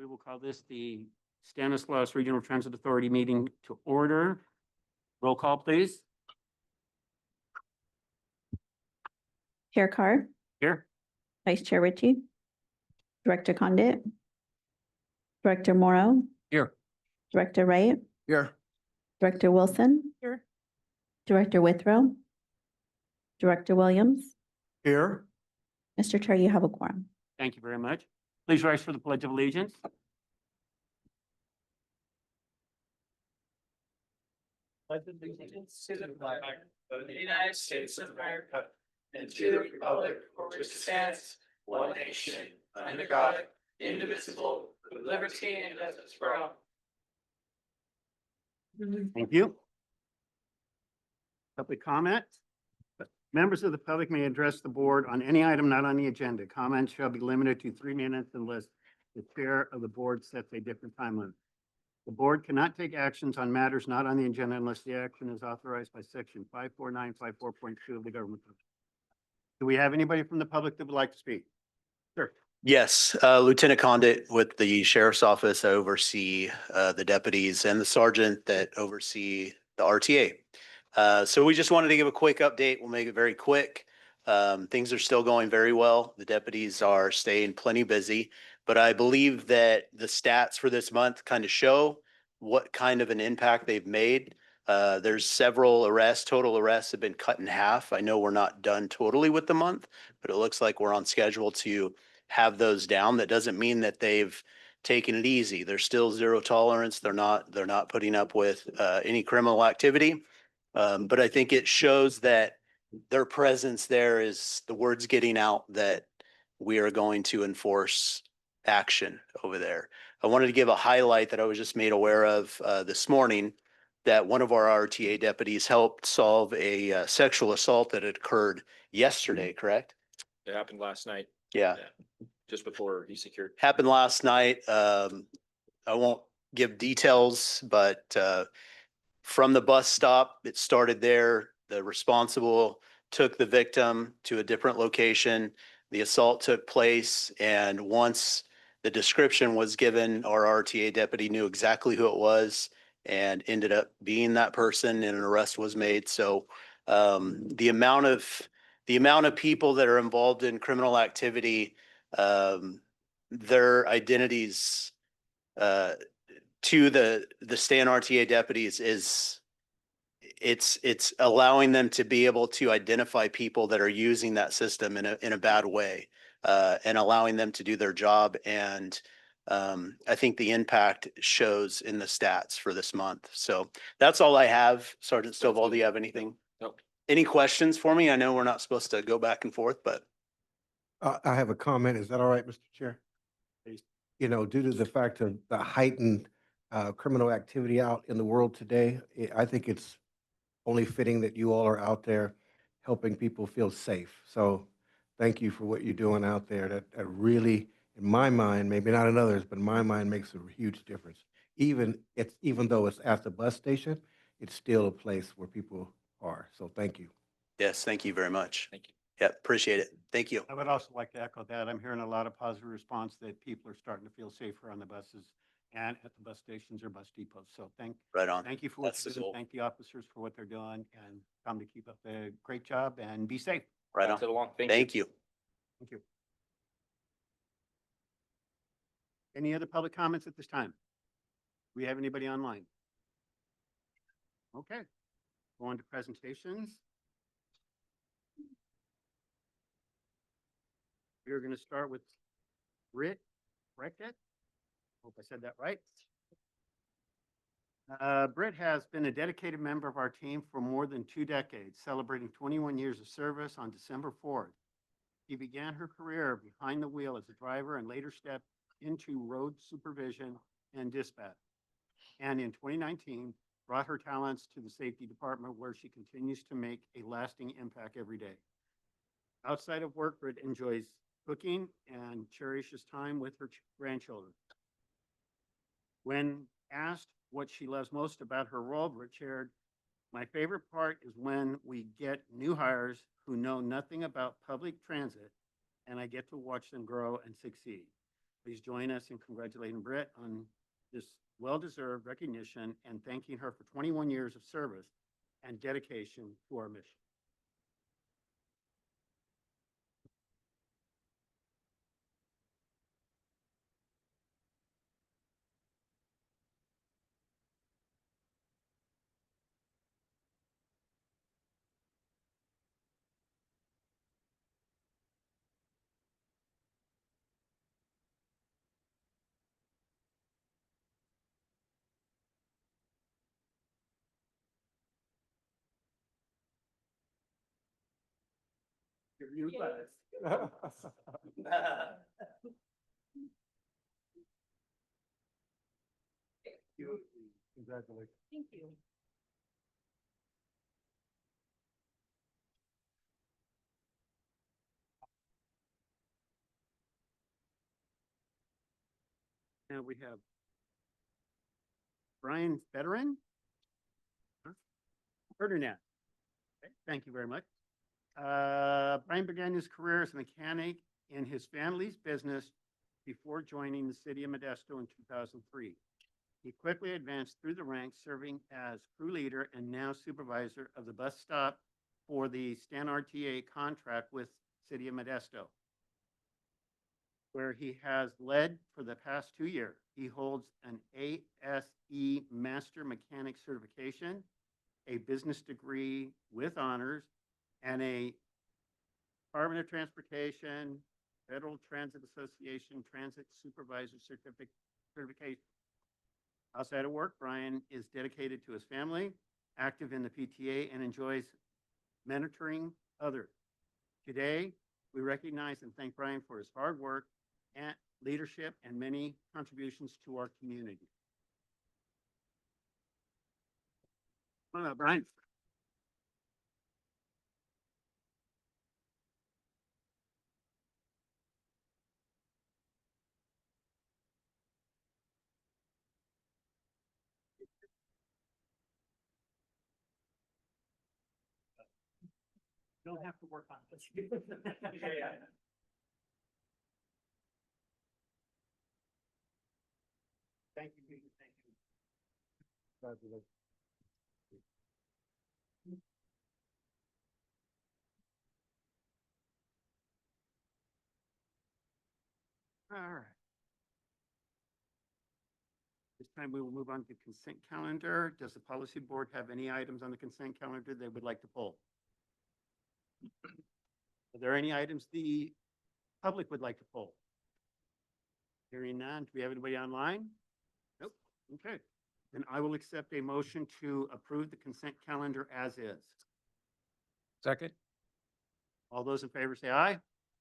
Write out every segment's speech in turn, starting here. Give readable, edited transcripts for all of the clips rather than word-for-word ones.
We will call this the Stanislaus Regional Transit Authority meeting to order. Roll call, please. Chair Carr, Here. Vice Chair Ritchie, Director Condit, Director Morrow, Here. Director Wright, Here. Director Wilson, Here. Director Withrow, Director Williams. Here. Mr. Chair, you have a quorum. Thank you very much. Please rise for the Pledge of Allegiance. Pledge allegiance to the flag of the United States of America and to the republic for which it stands, one nation, under God, indivisible, with liberty and justice for all. Thank you. Public comment. Members of the public may address the board on any item not on the agenda. Comments shall be limited to 3 minutes unless the chair of the board sets a different time limit. The board cannot take actions on matters not on the agenda unless the action is authorized by section 54954.2 of the government code. Do we have anybody from the public that would like to speak? Sure. Yes, Lieutenant Condit with the Sheriff's Office. I oversee the deputies and the sergeant that oversee the RTA. So we just wanted to give a quick update. We'll make it very quick. Things are still going very well. The deputies are staying plenty busy, but I believe that the stats for this month kind of show what kind of an impact they've made. There's several arrests, total arrests have been cut in half. I know we're not done totally with the month, but it looks like we're on schedule to have those down. That doesn't mean that they've taken it easy. There's still zero tolerance. They're not putting up with any criminal activity. But I think it shows that their presence there is the word's getting out that we are going to enforce action over there. I wanted to give a highlight that I was just made aware of this morning, that one of our RTA deputies helped solve a sexual assault that had occurred yesterday, correct? It happened last night. Yeah. Just before he secured. Happened last night. I won't give details, but from the bus stop, it started there. The responsible took the victim to a different location. The assault took place, and once the description was given, our RTA deputy knew exactly who it was and ended up being that person, and an arrest was made. So the amount of people that are involved in criminal activity, their identities to the StanRTA deputies is it's allowing them to be able to identify people that are using that system in a bad way, and allowing them to do their job. And I think the impact shows in the stats for this month. So that's all I have. Sergeant Stovall, do you have anything? Nope. Any questions for me? I know we're not supposed to go back and forth, but I have a comment. Is that all right, Mr. Chair? Please. You know, due to the fact of the heightened criminal activity out in the world today, I think it's only fitting that you all are out there helping people feel safe. So thank you for what you're doing out there. That really, in my mind, maybe not in others, but in my mind, makes a huge difference. Even though it's at the bus station, it's still a place where people are. So thank you. yes, thank you very much. Thank you. Yeah, appreciate it. Thank you. I would also like to echo that. I'm hearing a lot of positive response that people are starting to feel safer on the buses and at the bus stations or bus depots. So Right on. thank you for what That's the you're doing. goal. Thank the officers for what they're doing, and come to keep up the great job and be safe. Right Pass on. it along. Thank you. Thank you. Any other public comments at this time? Do we have anybody online? Okay, go on to presentations. We are going to start with Britt Breckett. Hope I said that right. Britt has been a dedicated member of our team for more than 2 decades, celebrating 21 years of service on December 4th. She began her career behind the wheel as a driver and later stepped into road supervision and dispatch. And in 2019, brought her talents to the safety department, where she continues to make a lasting impact every day. Outside of work, Britt enjoys cooking and cherishes time with her grandchildren. When asked what she loves most about her role, Britt shared, "My favorite part is when we get new hires who know nothing about public transit, and I get to watch them grow and succeed. Please join us in congratulating Britt on this well-deserved recognition and thanking her for 21 years of service and dedication to our mission. You Congratulations. Thank you. Now we have Brian Veteran. Ferdinand. Okay, thank you very much. Brian began his career as a mechanic in his family's business before joining the city of Modesto in 2003. He quickly advanced through the ranks, serving as crew leader and now supervisor of the bus stop for the StanRTA contract with City of Modesto, where he has led for the past 2 years. He holds an ASE Master Mechanic certification, a business degree with honors, and a Department of Transportation, Federal Transit Association Transit Supervisor certification. Outside of work, Brian is dedicated to his family, active in the PTA, and enjoys mentoring others. Today, we recognize and thank Brian for his hard work and leadership and many contributions to our community. Come on up, Brian. Don't have to work on this. Yeah. Thank you, Peter. Thank you. Congratulations. All right. This time we will move on to consent calendar. Does the policy board have any items on the consent calendar they would like to pull? Are there any items the public would like to pull? Hearing none. Do we have anybody online? Nope. Okay. Then I will accept a motion to approve the consent calendar as is. Second? All those in favor say aye.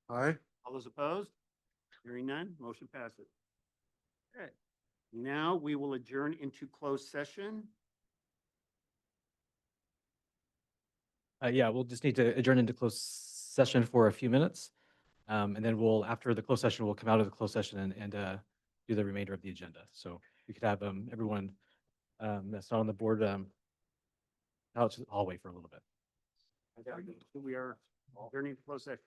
Aye. All those opposed? Hearing none, motion passes. Okay. Now we will adjourn into closed session. Yeah, we'll just need to adjourn into closed session for a few minutes. And then we'll, after the closed session, we'll come out of the closed session and do the remainder of the agenda. So we could have everyone that's not on the board out to the hallway for a little bit. We are adjourning to closed session.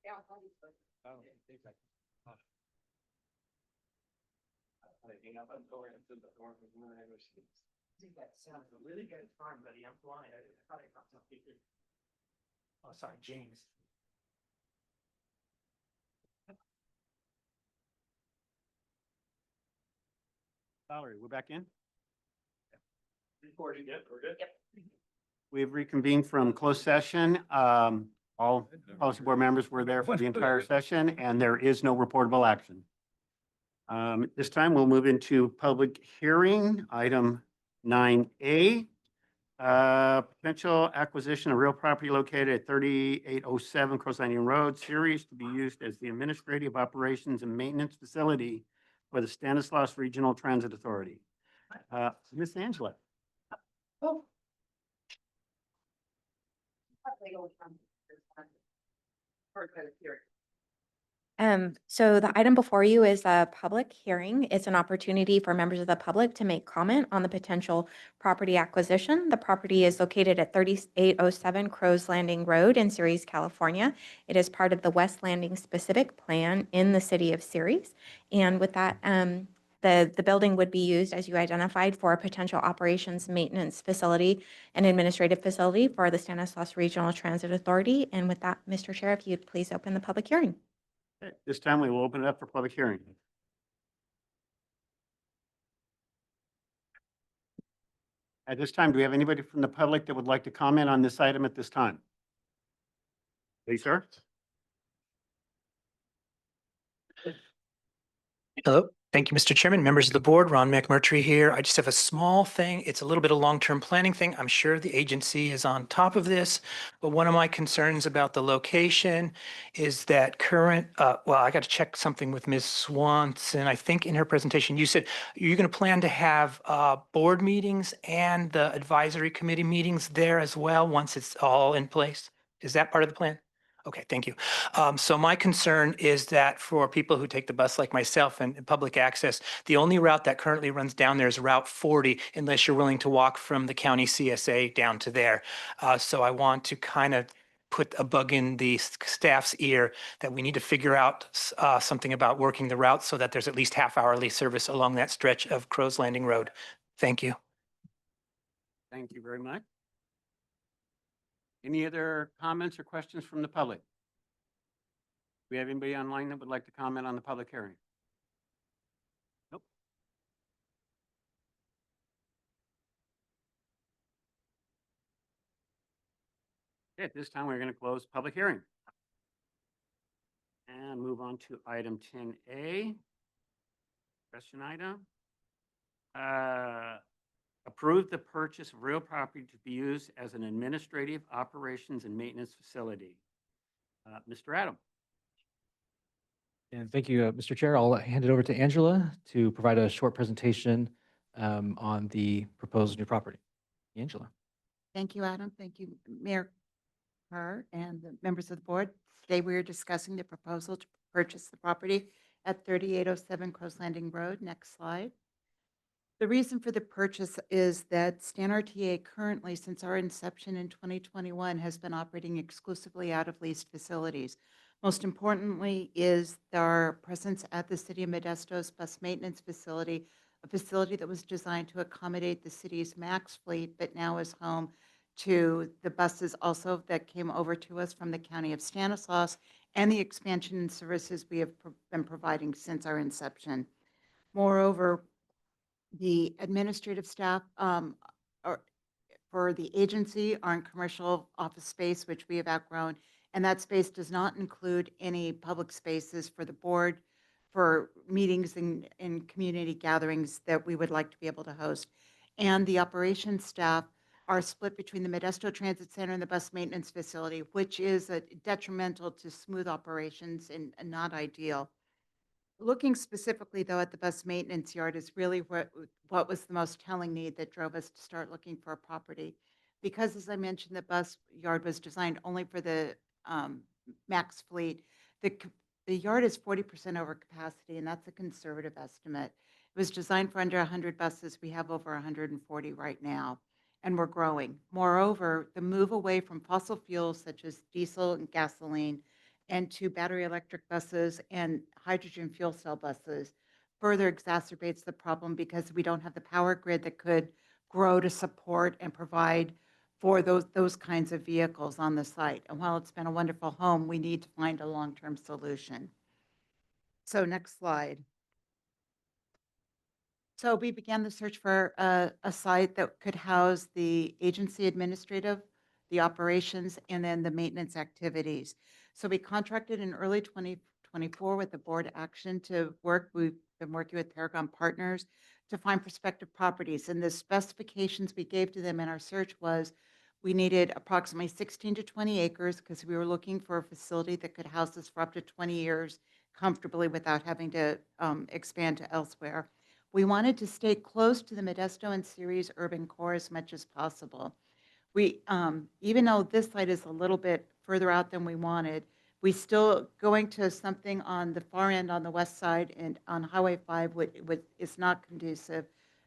That sounds a really good farm, buddy. I'm blind. I thought I got something. Oh, sorry, James. Valerie, we're back in. Recording, yep, we're good. Yep. We have reconvened from closed session. All policy board members were there for the entire session, and there is no reportable action. This time we'll move into public hearing, item 9A. Potential acquisition of real property located at 3807 Cross Landing Road, series to be used as the administrative operations and maintenance facility for the Stanislaus Regional Transit Authority. Ms. Angela. Oh. So the item before you is a public hearing. It's an opportunity for members of the public to make comment on the potential property acquisition. The property is located at 3807 Crows Landing Road in Ceres, California. It is part of the West Landing Specific Plan in the city of Ceres. And with that, the building would be used, as you identified, for a potential operations maintenance facility and administrative facility for the Stanislaus Regional Transit Authority. And with that, Mr. Chair, if you'd please open the public hearing. Okay, this time we will open it up for public hearing. At this time, do we have anybody from the public that would like to comment on this item at this time? Please, sir. Hello. Thank you, Mr. Chairman, members of the board. Ron McMurtry here. I just have a small thing. It's a little bit of long-term planning thing. I'm sure the agency is on top of this, but one of my concerns about the location is that I got to check something with Ms. Swanson. I think in her presentation, you said you're going to plan to have board meetings and the advisory committee meetings there as well once it's all in place. Is that part of the plan? Okay, thank you. So my concern is that for people who take the bus like myself and public access, the only route that currently runs down there is Route 40, unless you're willing to walk from the county CSA down to there. So I want to kind of put a bug in the staff's ear that we need to figure out something about working the route so that there's at least half-hourly service along that stretch of Crows Landing Road. Thank you. Thank you very much. Any other comments or questions from the public? Do we have anybody online that would like to comment on the public hearing? Nope. Okay, at this time, we're going to close public hearing. And move on to item 10A. Question item. Approve the purchase of real property to be used as an administrative operations and maintenance facility. Mr. Adam. And thank you, Mr. Chair. I'll hand it over to Angela to provide a short presentation on the proposed new property. Angela. Thank you, Adam. Thank you, Mayor Carr and the members of the board. Today we are discussing the proposal to purchase the property at 3807 Crows Landing Road. Next slide. The reason for the purchase is that StanRTA currently, since our inception in 2021, has been operating exclusively out of leased facilities. Most importantly is our presence at the City of Modesto's bus maintenance facility, a facility that was designed to accommodate the city's MAX fleet, but now is home to the buses also that came over to us from the County of Stanislaus and the expansion in services we have been providing since our inception. Moreover, the administrative staff for the agency are in commercial office space, which we have outgrown, and that space does not include any public spaces for the board, for meetings and community gatherings that we would like to be able to host. And the operations staff are split between the Modesto Transit Center and the bus maintenance facility, which is detrimental to smooth operations and not ideal. Looking specifically, though, at the bus maintenance yard is really what was the most telling need that drove us to start looking for a property. Because, as I mentioned, the bus yard was designed only for the MAX fleet. The yard is 40% over capacity, and that's a conservative estimate. It was designed for under 100 buses. We have over 140 right now, and we're growing. Moreover, the move away from fossil fuels such as diesel and gasoline and to battery electric buses and hydrogen fuel cell buses further exacerbates the problem because we don't have the power grid that could grow to support and provide for those kinds of vehicles on the site. And while it's been a wonderful home, we need to find a long-term solution. So next slide. So we began the search for a site that could house the agency administrative, the operations, and then the maintenance activities. So we contracted in early 2024 with the board action to work. We've been working with Paragon Partners to find prospective properties. And the specifications we gave to them in our search was we needed approximately 16 to 20 acres because we were looking for a facility that could house us for up to 20 years comfortably without having to expand to elsewhere. We wanted to stay close to the Modesto and Ceres urban core as much as possible. We, even though this site is a little bit further out than we wanted, we still going to something on the far end on the west side and on Highway 5 is not conducive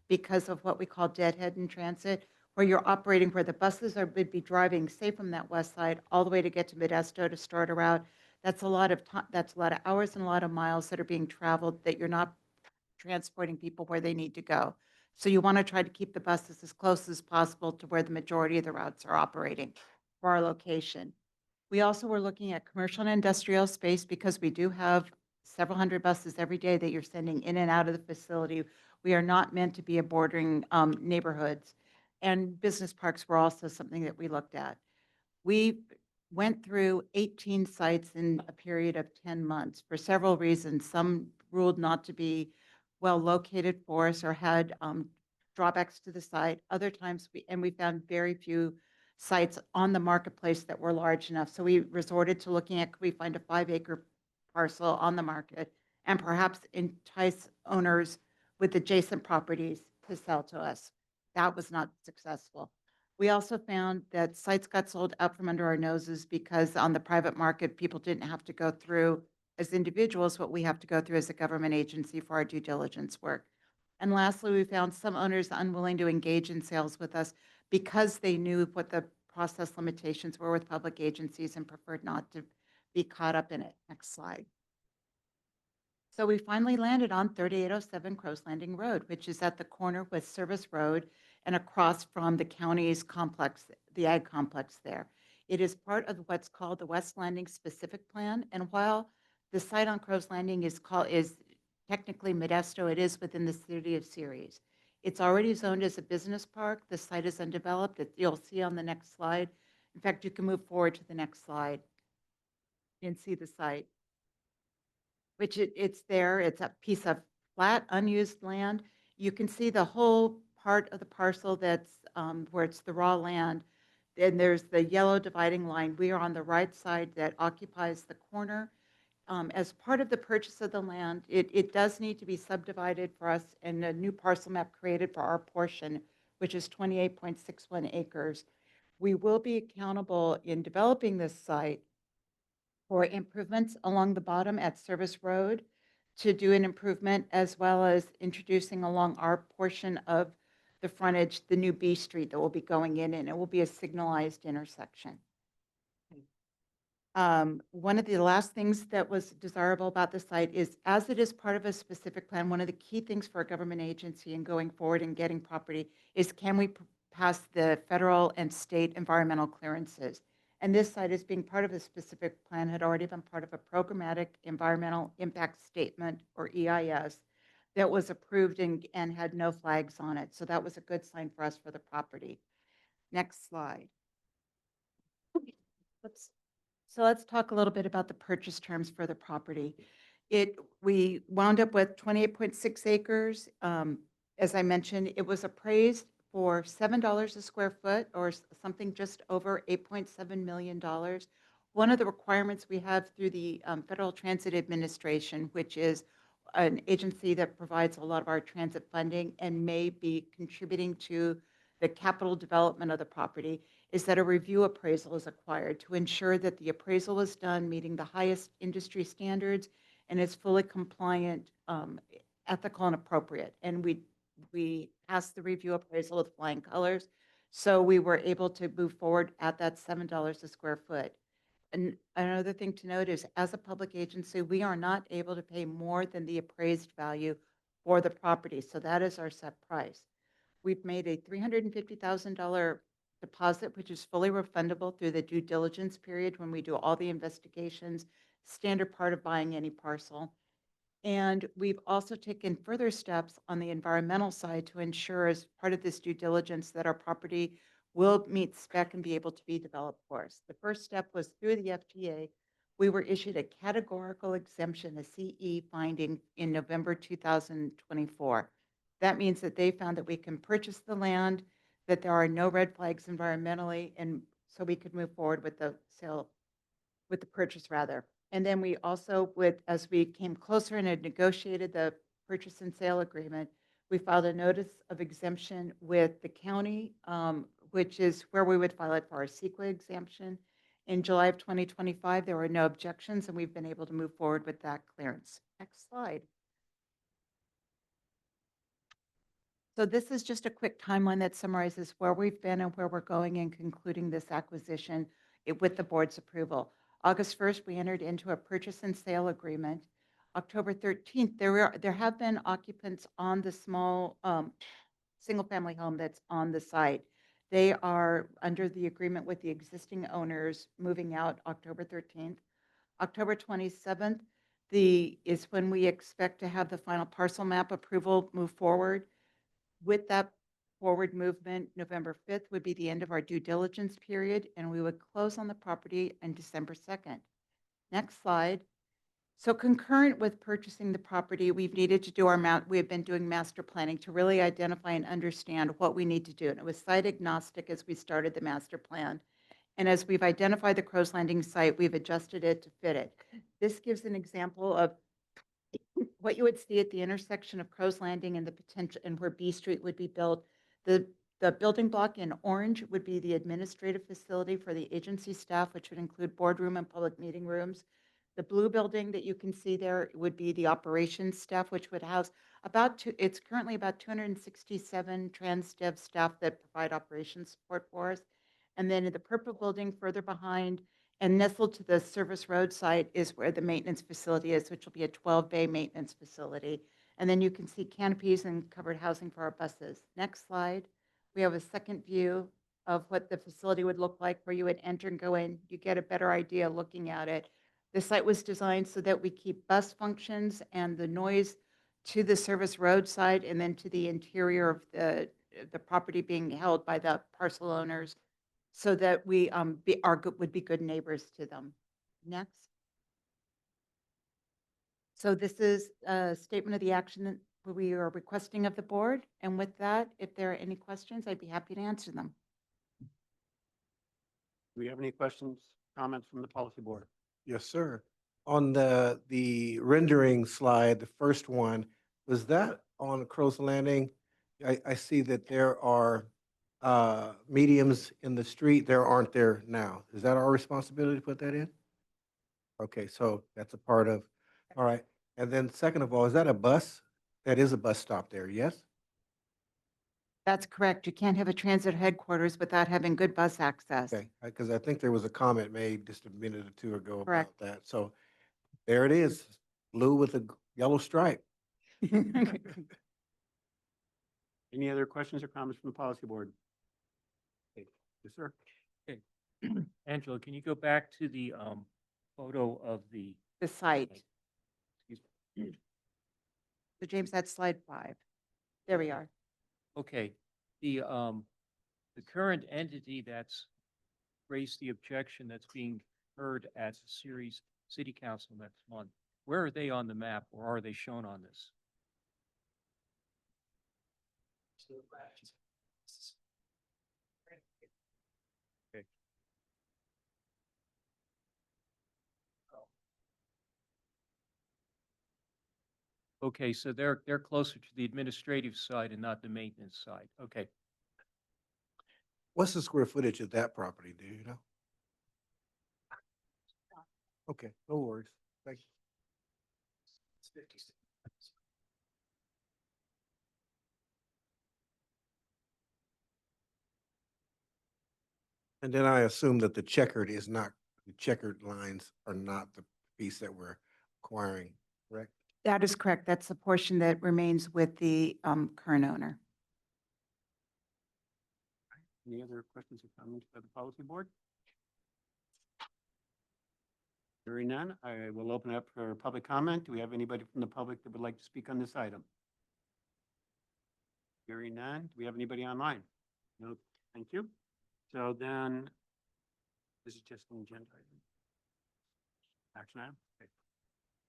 because of what we call deadhead in transit, where you're operating, where the buses would be driving, say from that west side, all the way to get to Modesto to start a route. That's a lot of time, that's a lot of hours and a lot of miles that are being traveled that you're not transporting people where they need to go. So you want to try to keep the buses as close as possible to where the majority of the routes are operating for our location. We also were looking at commercial and industrial space because we do have several hundred buses every day that you're sending in and out of the facility. We are not meant to be a bordering neighborhoods. And business parks were also something that we looked at. We went through 18 sites in a period of 10 months for several reasons. Some ruled not to be well located for us or had drawbacks to the site. Other times, we found very few sites on the marketplace that were large enough. So we resorted to looking at, could we find a 5-acre parcel on the market and perhaps entice owners with adjacent properties to sell to us. That was not successful. We also found that sites got sold out from under our noses because on the private market, people didn't have to go through as individuals what we have to go through as a government agency for our due diligence work. And lastly, we found some owners unwilling to engage in sales with us because they knew what the process limitations were with public agencies and preferred not to be caught up in it. Next slide. So we finally landed on 3807 Crows Landing Road, which is at the corner with Service Road and across from the county's complex, the ag complex there. It is part of what's called the West Landing Specific Plan. And while the site on Crows Landing is technically Modesto, it is within the city of Ceres. It's already zoned as a business park. The site is undeveloped. You'll see on the next slide. In fact, you can move forward to the next slide and see the site, which it's there. It's a piece of flat, unused land. You can see the whole part of the parcel that's where it's the raw land. Then there's the yellow dividing line. We are on the right side that occupies the corner. As part of the purchase of the land, it does need to be subdivided for us and a new parcel map created for our portion, which is 28.61 acres. We will be accountable in developing this site for improvements along the bottom at Service Road to do an improvement, as well as introducing along our portion of the frontage, the new B Street that will be going in, and it will be a signalized intersection. One of the last things that was desirable about the site is, as it is part of a specific plan, one of the key things for a government agency in going forward and getting property is, can we pass the federal and state environmental clearances? And this site, as being part of a specific plan, had already been part of a programmatic environmental impact statement, or EIS, that was approved and had no flags on it. So that was a good sign for us for the property. Next slide. Oops. So let's talk a little bit about the purchase terms for the property. We wound up with 28.6 acres. As I mentioned, it was appraised for $7 a square foot, or something just over $8.7 million. One of the requirements we have through the Federal Transit Administration, which is an agency that provides a lot of our transit funding and may be contributing to the capital development of the property, is that a review appraisal is acquired to ensure that the appraisal is done meeting the highest industry standards and is fully compliant, ethical, and appropriate. And we passed the review appraisal with flying colors, so we were able to move forward at that $7 a square foot. another thing to note is, as a public agency, we are not able to pay more than the appraised value for the property. So that is our set price. We've made a $350,000 deposit, which is fully refundable through the due diligence period when we do all the investigations, standard part of buying any parcel. And we've also taken further steps on the environmental side to ensure, as part of this due diligence, that our property will meet spec and be able to be developed for us. The first step was through the FTA. We were issued a categorical exemption, a CE finding, in November 2024. That means that they found that we can purchase the land, that there are no red flags environmentally, and so we could move forward with the sale, with the purchase rather. And then we also would, as we came closer and had negotiated the purchase and sale agreement, we filed a notice of exemption with the county, which is where we would file it for our CEQA exemption. In July of 2025, there were no objections, and we've been able to move forward with that clearance. Next slide. So this is just a quick timeline that summarizes where we've been and where we're going in concluding this acquisition with the board's approval. August 1st, we entered into a purchase and sale agreement. October 13th, there have been occupants on the small single-family home that's on the site. They are under the agreement with the existing owners moving out October 13th. October 27th is when we expect to have the final parcel map approval move forward. With that forward movement, November 5th would be the end of our due diligence period, and we would close on the property on December 2nd. Next slide. So concurrent with purchasing the property, we've needed to do we have been doing master planning to really identify and understand what we need to do. And it was site agnostic as we started the master plan. And as we've identified the Crow's Landing site, we've adjusted it to fit it. This gives an example of what you would see at the intersection of Crow's Landing and the potential, and where B Street would be built. The building block in orange would be the administrative facility for the agency staff, which would include boardroom and public meeting rooms. The blue building that you can see there would be the operations staff, which would house it's currently about 267 trans-dev staff that provide operations support for us. And then in the purple building further behind, and nestled to the service road site, is where the maintenance facility is, which will be a 12-bay maintenance facility. And then you can see canopies and covered housing for our buses. Next slide. We have a second view of what the facility would look like, where you would enter and go in. You get a better idea looking at it. The site was designed so that we keep bus functions and the noise to the service road side, and then to the interior of the property being held by the parcel owners, so that we would be good neighbors to them. Next. So this is a statement of the action that we are requesting of the board. And with that, if there are any questions, I'd be happy to answer them. Do we have any questions, comments from the policy board? Yes, sir. On the rendering slide, the first one, was that on Crow's Landing? I see that there are mediums in the street. There aren't there now. Is that our responsibility to put that in? Okay, so that's a part of, all right. And then second of all, is that a bus? That is a bus stop there, yes? That's correct. You can't have a transit headquarters without having good bus access. Okay, because I think there was a comment made just a minute or two ago about Correct. that. So there it is, blue with a yellow stripe. Any other questions or comments from the policy board? Okay. Yes, sir. Angela, can you go back to the photo of the, The site. excuse me. So James, that's slide 5. There we are. Okay, the current entity that's raised the objection that's being heard at the series city council next month, where are they on the map, or are they shown on this? Okay. Okay, so they're closer to the administrative side and not the maintenance side. Okay. What's the square footage of that property, do you know? Okay, no worries. Thank you. And then I assume that the checkered is not the checkered lines are not the piece that we're acquiring, correct? That is correct. That's the portion that remains with the current owner. Any other questions or comments by the policy board? Hearing none, I will open up for public comment. Do we have anybody from the public that would like to speak on this item? Hearing none, do we have anybody online? No, thank you. So then, this is just an agenda item. Action item? Okay.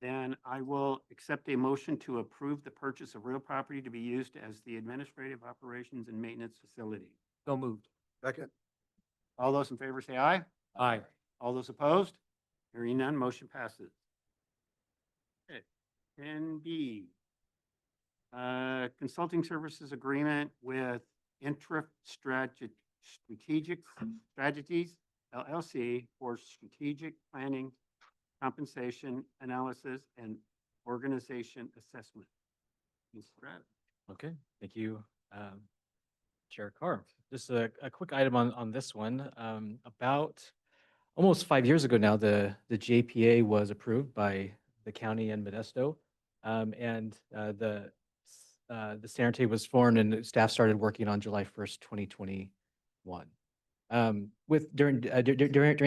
Then I will accept a motion to approve the purchase of real property to be used as the administrative operations and maintenance facility. So moved. Second. All those in favor say aye. Aye. All those opposed? Hearing none, motion passes. Okay, 10B. Consulting services agreement with Strategic Strategies LLC for strategic planning, compensation analysis, and organization assessment. Ms. Strata. Okay, thank you, Chair Carr. Just a quick item on this one. About almost 5 years ago now, the JPA was approved by the county and Modesto. And the StanRTA was formed and staff started working on July 1st, 2021. During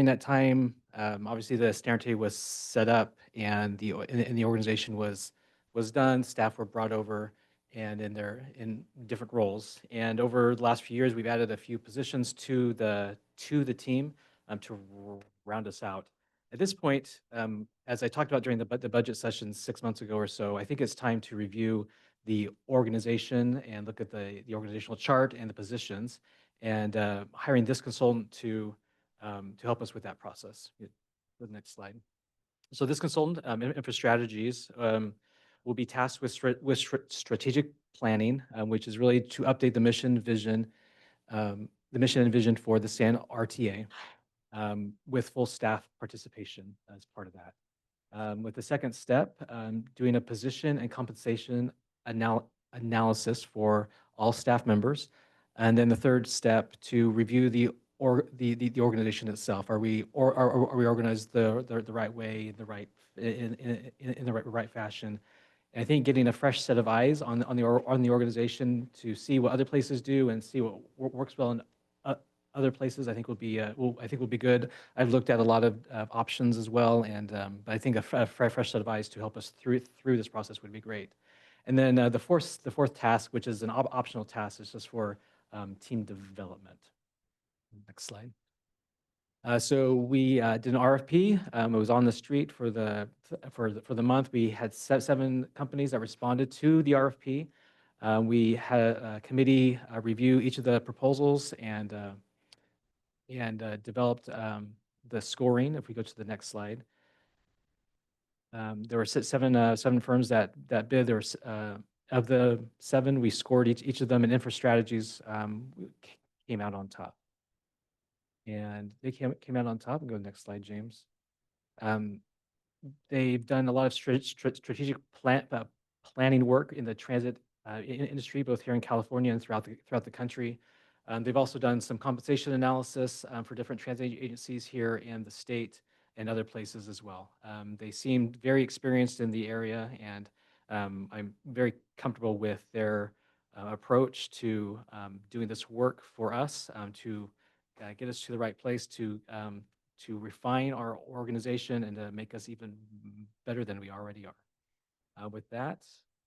that time, obviously the StanRTA was set up and the organization was done. Staff were brought over and in different roles. And over the last few years, we've added a few positions to the team to round us out. At this point, as I talked about during the budget session 6 months ago or so, I think it's time to review the organization and look at the organizational chart and the positions, and hiring this consultant to help us with that process. The next slide. So this consultant, InfraStrategies, will be tasked with strategic planning, which is really to update the mission and vision for the StanRTA, with full staff participation as part of that. With the second step, doing a position and compensation analysis for all staff members. And then the third step, to review the organization itself. Are we organized the right way, in the right fashion? And I think getting a fresh set of eyes on the organization to see what other places do and see what works well in other places, I think will be good. I've looked at a lot of options as well, and but I think a fresh set of eyes to help us through this process would be great. And then the fourth task, which is an optional task, is just for team development. Next slide. So we did an RFP. It was on the street for the month. We had 7 companies that responded to the RFP. We had a committee review each of the proposals and developed the scoring. If we go to the next slide, there were 7 firms that bid. There were of the 7, we scored each of them, and InfraStrategies came out on top. And they came out on top. And go to the next slide, James. They've done a lot of strategic planning work in the transit industry, both here in California and throughout the country. They've also done some compensation analysis for different transit agencies here in the state and other places as well. They seemed very experienced in the area, and I'm very comfortable with their approach to doing this work for us, to get us to the right place, to refine our organization and to make us even better than we already are. With that,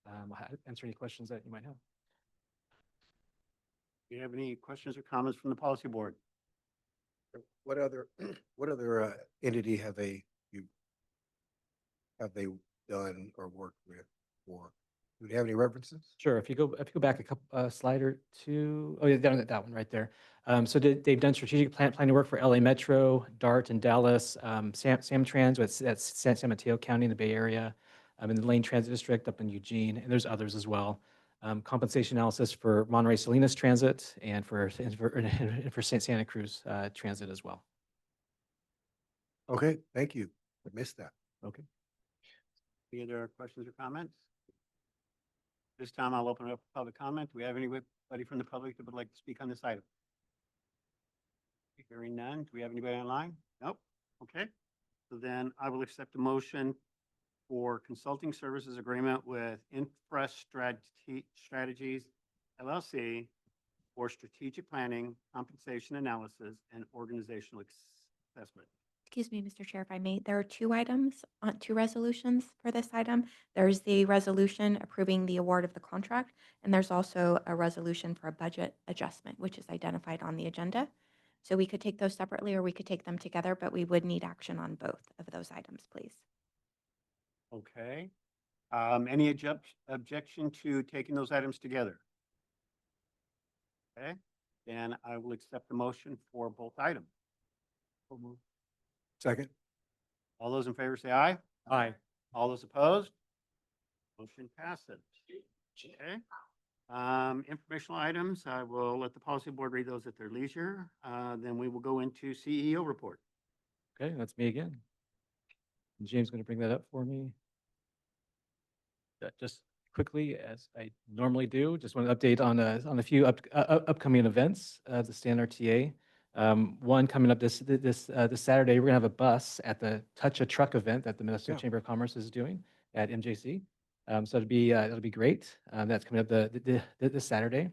I'll answer any questions that you might have. Do you have any questions or comments from the policy board? What other entity have they done or worked with for? Do they have any references? Sure. If you go back a couple slide or two, oh yeah, down at that one right there. So they've done strategic planning work for LA Metro, DART in Dallas, Samtrans, that's San Mateo County in the Bay Area, in the Lane Transit District up in Eugene, and there's others as well. Compensation analysis for Monterey Salinas Transit and for Santa Cruz Transit as well. Okay, thank you. I missed that. Okay. Any other questions or comments? This time I'll open it up for public comment. Do we have anybody from the public that would like to speak on this item? Hearing none. Do we have anybody online? Nope. Okay, so then I will accept a motion for consulting services agreement with Strategies LLC for strategic planning, compensation analysis, and organizational assessment. Excuse me, Mr. Chair, if I may, there are two items, two resolutions for this item. There's the resolution approving the award of the contract, and there's also a resolution for a budget adjustment, which is identified on the agenda. So we could take those separately or we could take them together, but we would need action on both of those items, please. Okay. Any objection to taking those items together? Okay, then I will accept the motion for both items. Second. All those in favor say aye. Aye. All those opposed? Motion passes. Okay. Informational items, I will let the policy board read those at their leisure. Then we will go into CEO report. Okay, that's me again. And James going to bring that up for me. Just quickly, as I normally do, just want to update on a few upcoming events of the StanRTA. One coming up this Saturday, we're gonna have a bus at the Touch a Truck event that the Minnesota Yeah. Chamber of Commerce is doing at MJC. So it'll be great. That's coming up this Saturday.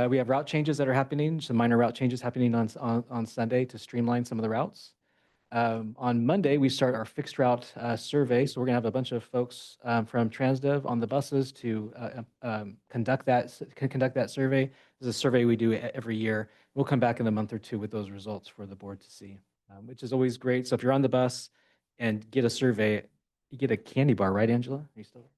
We have route changes that are happening, some minor route changes happening on Sunday to streamline some of the routes. On Monday, we start our fixed route survey. So we're gonna have a bunch of folks from Transdev on the buses to conduct that survey. This is a survey we do every year. We'll come back in a month or two with those results for the board to see, which is always great. So if you're on the bus and get a survey, you get a candy bar, right, Angela? Are you still?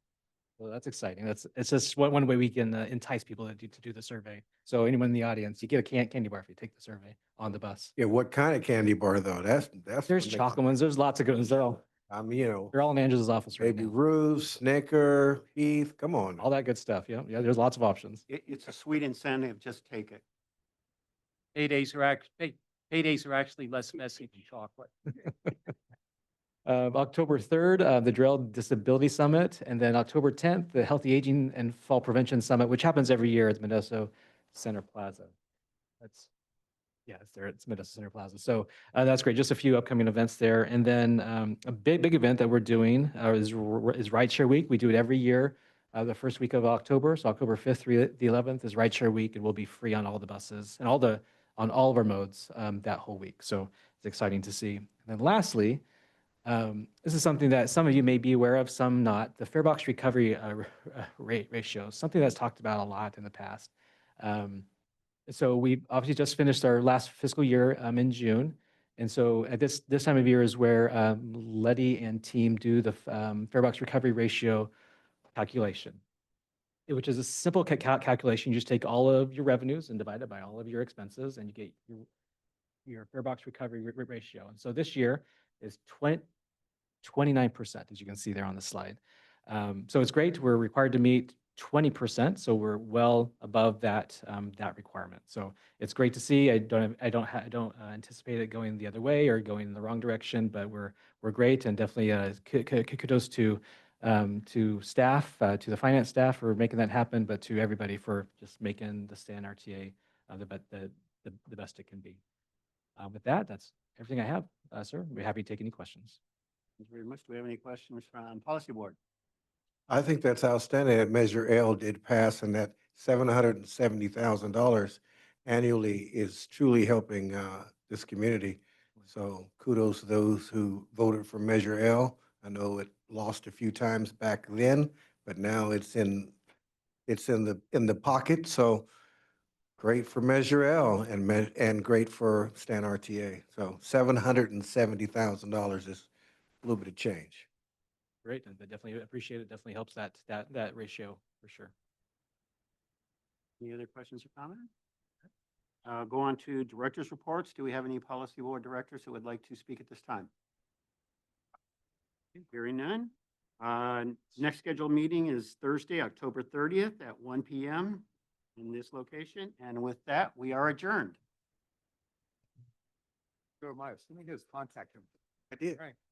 Well, that's exciting. It's just one way we can entice people to do the survey. So anyone in the audience, you get a candy bar if you take the survey on the bus. Yeah, what kind of candy bar though? That's. There's what makes chocolate it- ones. There's lots of good ones. They're all in Angela's office right Baby now. Ruth, Snicker, Heath, come on. All that good stuff. Yeah, yeah. There's lots of options. It's a sweet incentive, just take it. Paydays are actually less messy than chocolate. October 3rd, the Drell Disability Summit, and then October 10th, the Healthy Aging and Fall Prevention Summit, which happens every year at Modesto Center Plaza. It's there. It's Modesto Center Plaza. So that's great. Just a few upcoming events there, and then a big event that we're doing is Rideshare Week. We do it every year, the first week of October. So October 5th through the 11th is Rideshare Week, and we'll be free on all the buses and on all of our modes that whole week. So it's exciting to see. And then lastly. This is something that some of you may be aware of, some not. The fare box recovery rate ratio, something that's talked about a lot in the past. So we obviously just finished our last fiscal year in June. And so at this time of year is where Letty and team do the fare box recovery ratio calculation, which is a simple calculation. You just take all of your revenues and divide it by all of your expenses, and you get your fare box recovery ratio. And so this year is 29%, as you can see there on the slide. So it's great. We're required to meet 20%, so we're well above that requirement. So it's great to see. I don't anticipate it going the other way or going in the wrong direction, but we're great, and definitely kudos to staff, to the finance staff for making that happen, but to everybody for just making the StanRTA the best it can be. With that, that's everything I have, sir. We're happy to take any questions. Thank you very much. Do we have any questions from policy board? I think that's outstanding that Measure L did pass, and that $770,000 annually is truly helping this community. So kudos to those who voted for Measure L. I know it lost a few times back then, but now it's in the pocket. So great for Measure L and great for StanRTA. So $770,000 is a little bit of change. Great, and I definitely appreciate it. Definitely helps that ratio for sure. Any other questions or comments? Go on to directors' reports. Do we have any policy board directors who would like to speak at this time? Okay, hearing none. Next scheduled meeting is Thursday, October 30th at 1 p.m. in this location. And with that, we are adjourned. Let me just contact him. I did. Right.